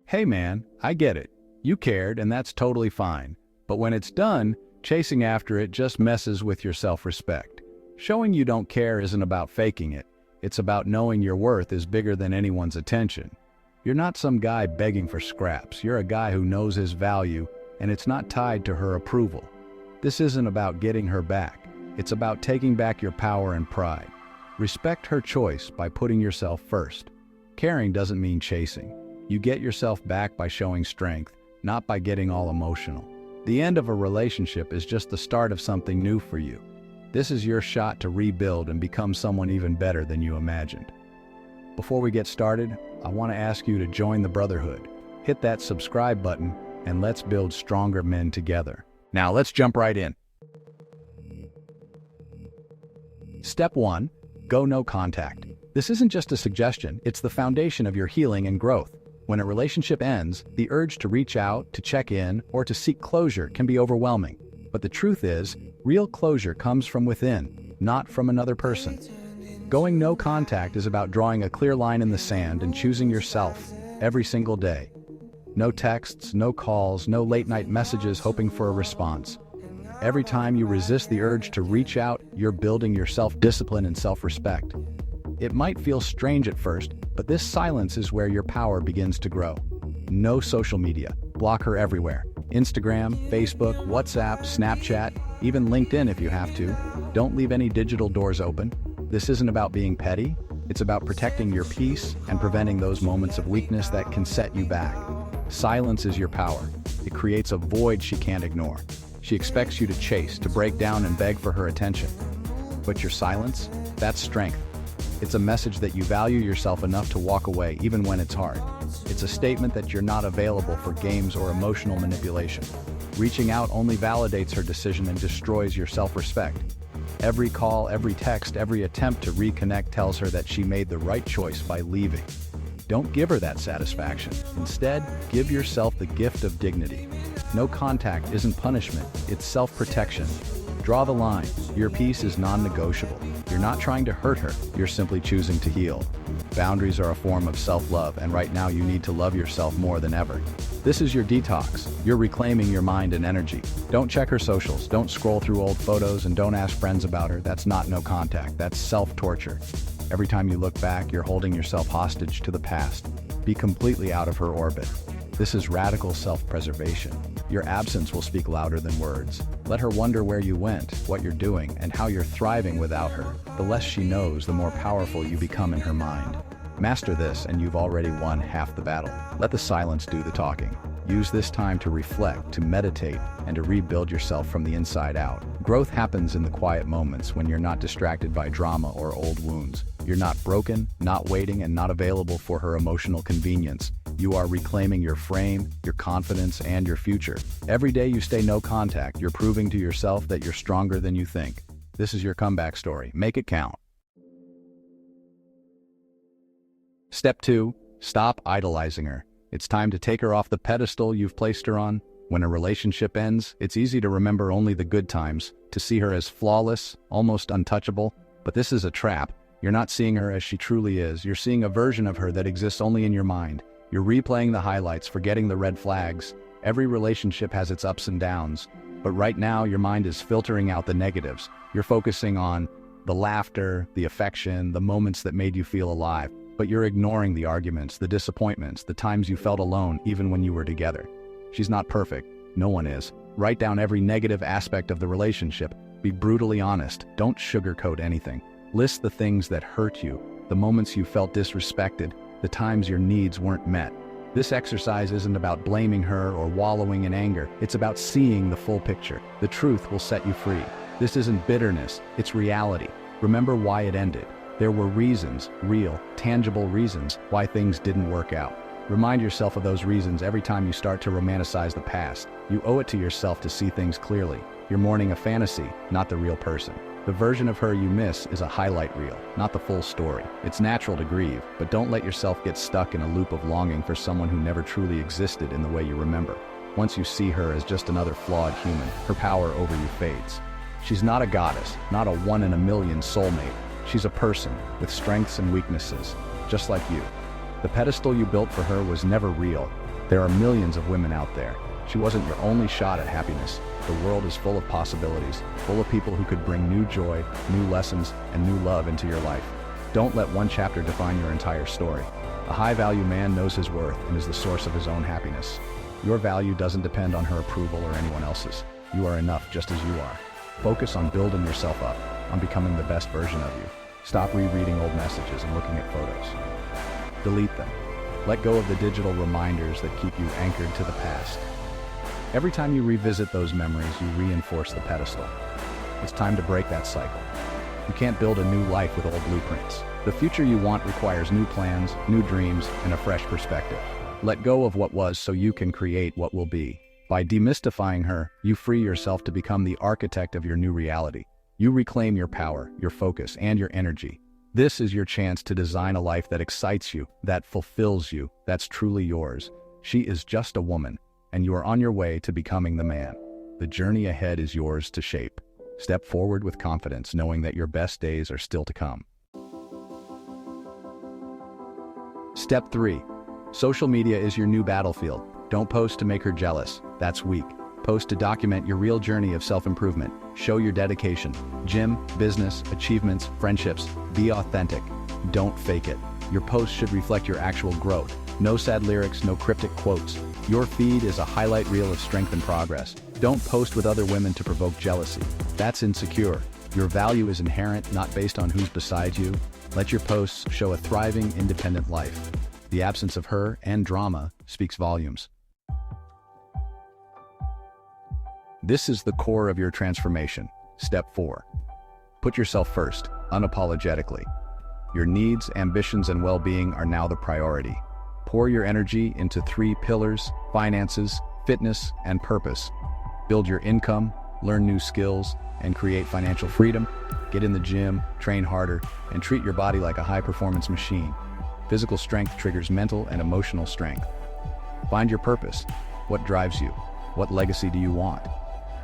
Hey man, I get it. You cared, and that's totally fine. But when it's done, chasing after it just messes with your self-respect. Showing you don't care isn't about faking it. It's about knowing your worth is bigger than anyone's attention. You're not some guy begging for scraps. You're a guy who knows his value, and it's not tied to her approval. This isn't about getting her back. It's about taking back your power and pride. Respect her choice by putting yourself first. Caring doesn't mean chasing. You get yourself back by showing strength, not by getting all emotional. The end of a relationship is just the start of something new for you. This is your shot to rebuild and become someone even better than you imagined. Before we get started, I want to ask you to join the Brotherhood. Hit that subscribe button and let's build stronger men together. Now let's jump right in. Step 1. Go no contact. This isn't just a suggestion, it's the foundation of your healing and growth. When a relationship ends, the urge to reach out, to check in, or to seek closure can be overwhelming. But the truth is, real closure comes from within, not from another person. Going no contact is about drawing a clear line in the sand and choosing yourself every single day. No texts, no calls, no late-night messages hoping for a response. Every time you resist the urge to reach out, you're building your self-discipline and self-respect. It might feel strange at first, but this silence is where your power begins to grow. No social media. Block her everywhere. Instagram, Facebook, WhatsApp, Snapchat, even LinkedIn if you have to. Don't leave any digital doors open. This isn't about being petty. It's about protecting your peace and preventing those moments of weakness that can set you back. Silence is your power. It creates a void she can't ignore. She expects you to chase, to break down and beg for her attention. But your silence, that's strength. It's a message that you value yourself enough to walk away even when it's hard. It's a statement that you're not available for games or emotional manipulation. Reaching out only validates her decision and destroys your self-respect. Every call, every text, every attempt to reconnect tells her that she made the right choice by leaving. Don't give her that satisfaction. Instead, give yourself the gift of dignity. No contact isn't punishment, it's self-protection. Draw the line. Your peace is non-negotiable. You're not trying to hurt her, you're simply choosing to heal. Boundaries are a form of self-love, and right now you need to love yourself more than ever. This is your detox. You're reclaiming your mind and energy. Don't check her socials, don't scroll through old photos, and don't ask friends about her. That's not no contact, that's self-torture. Every time you look back, you're holding yourself hostage to the past. Be completely out of her orbit. This is radical self-preservation. Your absence will speak louder than words. Let her wonder where you went, what you're doing, and how you're thriving without her. The less she knows, the more powerful you become in her mind. Master this, and you've already won half the battle. Let the silence do the talking. Use this time to reflect, to meditate, and to rebuild yourself from the inside out. Growth happens in the quiet moments when you're not distracted by drama or old wounds. You're not broken, not waiting, and not available for her emotional convenience. You are reclaiming your frame, your confidence, and your future. Every day you stay no contact, you're proving to yourself that you're stronger than you think. This is your comeback story. Make it count. Step 2. Stop idolizing her. It's time to take her off the pedestal you've placed her on. When a relationship ends, it's easy to remember only the good times, to see her as flawless, almost untouchable. But this is a trap. You're not seeing her as she truly is. You're seeing a version of her that exists only in your mind. You're replaying the highlights, forgetting the red flags. Every relationship has its ups and downs, but right now your mind is filtering out the negatives. You're focusing on the laughter, the affection, the moments that made you feel alive, but you're ignoring the arguments, the disappointments, the times you felt alone even when you were together. She's not perfect. No one is. Write down every negative aspect of the relationship. Be brutally honest. Don't sugarcoat anything. List the things that hurt you, the moments you felt disrespected, the times your needs weren't met. This exercise isn't about blaming her or wallowing in anger. It's about seeing the full picture. The truth will set you free. This isn't bitterness, it's reality. Remember why it ended. There were reasons, real, tangible reasons, why things didn't work out. Remind yourself of those reasons every time you start to romanticize the past. You owe it to yourself to see things clearly. You're mourning a fantasy, not the real person. The version of her you miss is a highlight reel, not the full story. It's natural to grieve, but don't let yourself get stuck in a loop of longing for someone who never truly existed in the way you remember. Once you see her as just another flawed human, her power over you fades. She's not a goddess, not a one-in-a-million soulmate. She's a person with strengths and weaknesses, just like you. The pedestal you built for her was never real. There are millions of women out there. She wasn't your only shot at happiness. The world is full of possibilities, full of people who could bring new joy, new lessons, and new love into your life. Don't let one chapter define your entire story. A high-value man knows his worth and is the source of his own happiness. Your value doesn't depend on her approval or anyone else's. You are enough just as you are. Focus on building yourself up, on becoming the best version of you. Stop rereading old messages and looking at photos. Delete them. Let go of the digital reminders that keep you anchored to the past. Every time you revisit those memories, you reinforce the pedestal. It's time to break that cycle. You can't build a new life with old blueprints. The future you want requires new plans, new dreams, and a fresh perspective. Let go of what was so you can create what will be. By demystifying her, you free yourself to become the architect of your new reality. You reclaim your power, your focus, and your energy. This is your chance to design a life that excites you, that fulfills you, that's truly yours. She is just a woman, and you are on your way to becoming the man. The journey ahead is yours to shape. Step forward with confidence, knowing that your best days are still to come. Step 3. Social media is your new battlefield. Don't post to make her jealous. That's weak. Post to document your real journey of self-improvement. Show your dedication. Gym, business, achievements, friendships. Be authentic. Don't fake it. Your post should reflect your actual growth. No sad lyrics, no cryptic quotes. Your feed is a highlight reel of strength and progress. Don't post with other women to provoke jealousy. That's insecure. Your value is inherent, not based on who's beside you. Let your posts show a thriving, independent life. The absence of her and drama speaks volumes. This is the core of your transformation. Step 4. Put yourself first, unapologetically. Your needs, ambitions, and well-being are now the priority. Pour your energy into 3 pillars: finances, fitness, and purpose. Build your income, learn new skills, and create financial freedom. Get in the gym, train harder, and treat your body like a high-performance machine. Physical strength triggers mental and emotional strength. Find your purpose. What drives you? What legacy do you want?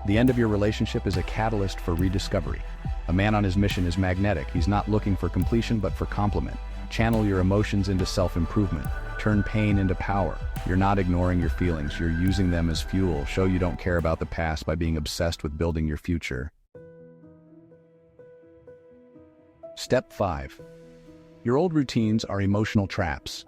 The end of your relationship is a catalyst for rediscovery. A man on his mission is magnetic. He's not looking for completion, but for complement. Channel your emotions into self-improvement. Turn pain into power. You're not ignoring your feelings. You're using them as fuel. Show you don't care about the past by being obsessed with building your future. Step 5. Your old routines are emotional traps.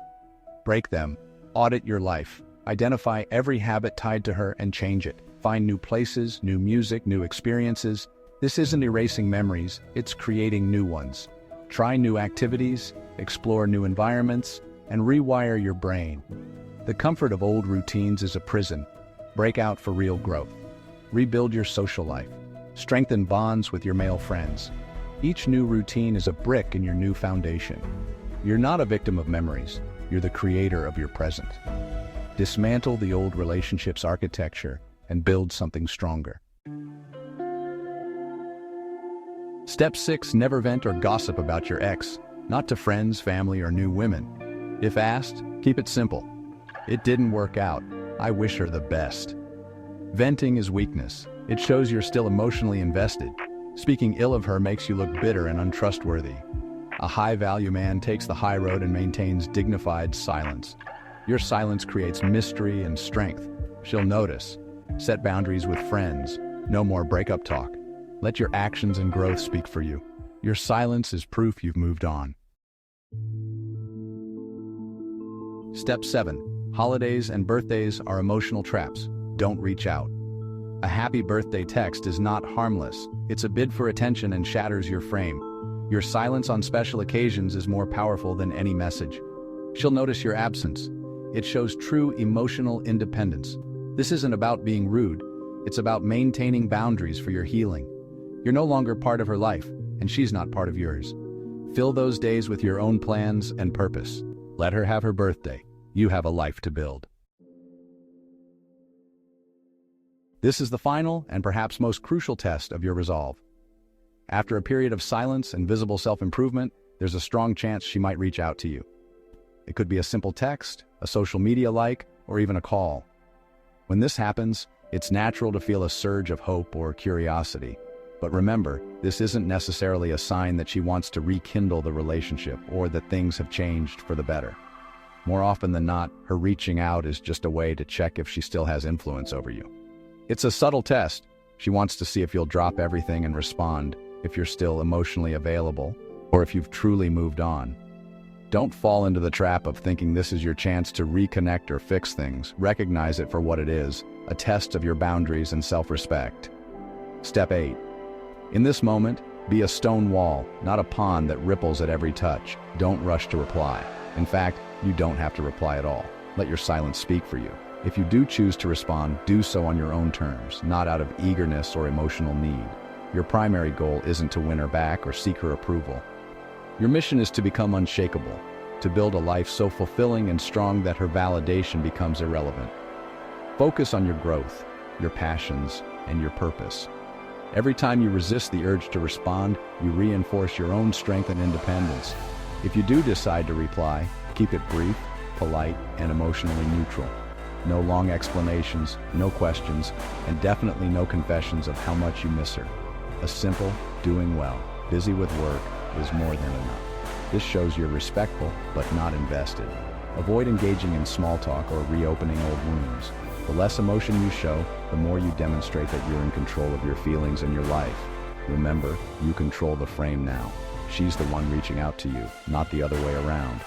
Break them. Audit your life. Identify every habit tied to her and change it. Find new places, new music, new experiences. This isn't erasing memories, it's creating new ones. Try new activities, explore new environments, and rewire your brain. The comfort of old routines is a prison. Break out for real growth. Rebuild your social life. Strengthen bonds with your male friends. Each new routine is a brick in your new foundation. You're not a victim of memories, you're the creator of your present. Dismantle the old relationship's architecture and build something stronger. Step 6. Never vent or gossip about your ex, not to friends, family, or new women. If asked, keep it simple. It didn't work out. I wish her the best. Venting is weakness. It shows you're still emotionally invested. Speaking ill of her makes you look bitter and untrustworthy. A high-value man takes the high road and maintains dignified silence. Your silence creates mystery and strength. She'll notice. Set boundaries with friends. No more breakup talk. Let your actions and growth speak for you. Your silence is proof you've moved on. Step 7. Holidays and birthdays are emotional traps. Don't reach out. A happy birthday text is not harmless. It's a bid for attention and shatters your frame. Your silence on special occasions is more powerful than any message. She'll notice your absence. It shows true emotional independence. This isn't about being rude. It's about maintaining boundaries for your healing. You're no longer part of her life, and she's not part of yours. Fill those days with your own plans and purpose. Let her have her birthday. You have a life to build. This is the final and perhaps most crucial test of your resolve. After a period of silence and visible self-improvement, there's a strong chance she might reach out to you. It could be a simple text, a social media like, or even a call. When this happens, it's natural to feel a surge of hope or curiosity. But remember, this isn't necessarily a sign that she wants to rekindle the relationship or that things have changed for the better. More often than not, her reaching out is just a way to check if she still has influence over you. It's a subtle test. She wants to see if you'll drop everything and respond, if you're still emotionally available, or if you've truly moved on. Don't fall into the trap of thinking this is your chance to reconnect or fix things. Recognize it for what it is, a test of your boundaries and self-respect. Step 8. In this moment, be a stone wall, not a pond that ripples at every touch. Don't rush to reply. In fact, you don't have to reply at all. Let your silence speak for you. If you do choose to respond, do so on your own terms, not out of eagerness or emotional need. Your primary goal isn't to win her back or seek her approval. Your mission is to become unshakable, to build a life so fulfilling and strong that her validation becomes irrelevant. Focus on your growth, your passions, and your purpose. Every time you resist the urge to respond, you reinforce your own strength and independence. If you do decide to reply, keep it brief, polite, and emotionally neutral. No long explanations, no questions, and definitely no confessions of how much you miss her. A simple, doing well, busy with work, is more than enough. This shows you're respectful, but not invested. Avoid engaging in small talk or reopening old wounds. The less emotion you show, the more you demonstrate that you're in control of your feelings and your life. Remember, you control the frame now. She's the one reaching out to you, not the other way around.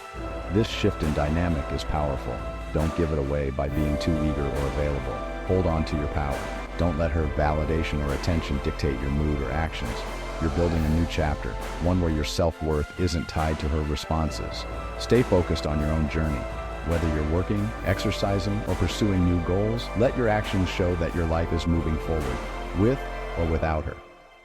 This shift in dynamic is powerful. Don't give it away by being too eager or available. Hold on to your power. Don't let her validation or attention dictate your mood or actions. You're building a new chapter, one where your self-worth isn't tied to her responses. Stay focused on your own journey. Whether you're working, exercising, or pursuing new goals, let your actions show that your life is moving forward, with or without her.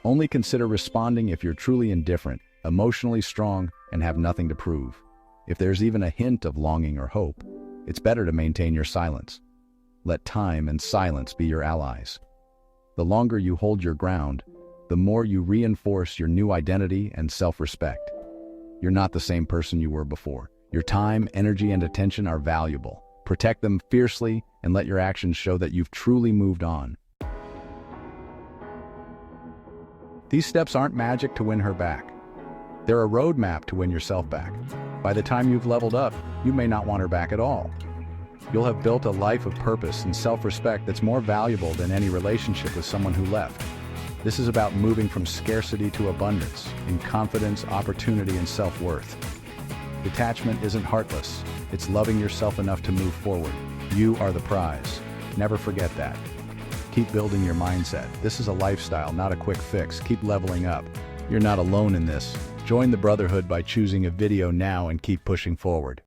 Only consider responding if you're truly indifferent, emotionally strong, and have nothing to prove. If there's even a hint of longing or hope, it's better to maintain your silence. Let time and silence be your allies. The longer you hold your ground, the more you reinforce your new identity and self-respect. You're not the same person you were before. Your time, energy, and attention are valuable. Protect them fiercely and let your actions show that you've truly moved on. These steps aren't magic to win her back. They're a roadmap to win yourself back. By the time you've leveled up, you may not want her back at all. You'll have built a life of purpose and self-respect that's more valuable than any relationship with someone who left. This is about moving from scarcity to abundance, in confidence, opportunity, and self-worth. Detachment isn't heartless. It's loving yourself enough to move forward. You are the prize. Never forget that. Keep building your mindset. This is a lifestyle, not a quick fix. Keep leveling up. You're not alone in this. Join the Brotherhood by choosing a video now and keep pushing forward.